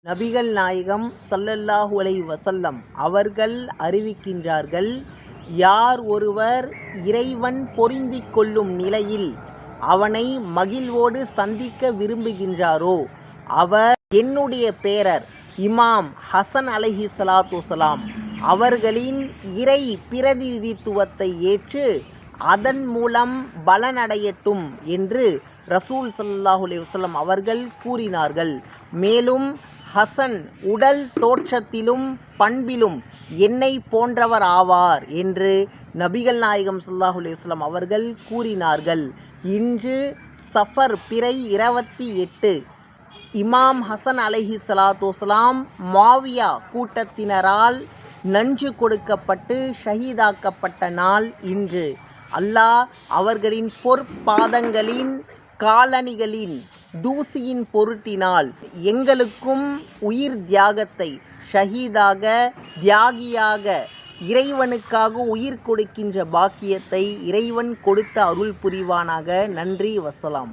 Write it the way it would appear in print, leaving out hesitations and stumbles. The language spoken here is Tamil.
நபிகள் நாயகம் ஸல்லல்லாஹு அலைஹி வஸல்லம் அவர்கள் அறிவிக்கின்றார்கள், யார் ஒருவர் இறைவன் பொருந்திக் கொள்ளும் நிலையில் அவனை மகிழ்வோடு சந்திக்க விரும்புகின்றாரோ அவர் என்னுடைய பேரர் இமாம் ஹசன் அலைஹிஸ்ஸலாத்து வஸ்ஸலாம் அவர்களின் இறை பிரதிநிதித்துவத்தை ஏற்று அதன் மூலம் பலனடையட்டும் என்று ரசூல் ஸல்லல்லாஹு அலைஹி வஸல்லம் அவர்கள் கூறினார்கள். மேலும் ஹசன் உடல் தோற்றத்திலும் பண்பிலும் என்னை போன்றவர் ஆவார் என்று நபிகள் நாயகம் ஸல்லல்லாஹு அலைஹி வஸல்லம் அவர்கள் கூறினார்கள். இன்று சஃபர் பிறை 28 இமாம் ஹசன் அலைஹிஸ்ஸலாத்து வஸ்ஸலாம் முஆவியா கூட்டத்தினரால் நஞ்சு கொடுக்கப்பட்டு ஷஹீதாக்கப்பட்ட நாள் இன்று. அல்லாஹ் அவர்களின் பொற்பாதங்களின் காலணிகளின் தூசியின் பொருட்டினால் எங்களுக்கும் உயிர் தியாகத்தை, ஷஹீதாக தியாகியாக இறைவனுக்காக உயிர் கொடுக்கின்ற பாக்கியத்தை இறைவன் கொடுத்த அருள் புரிவானாக. நன்றி, வஸ்ஸலாம்.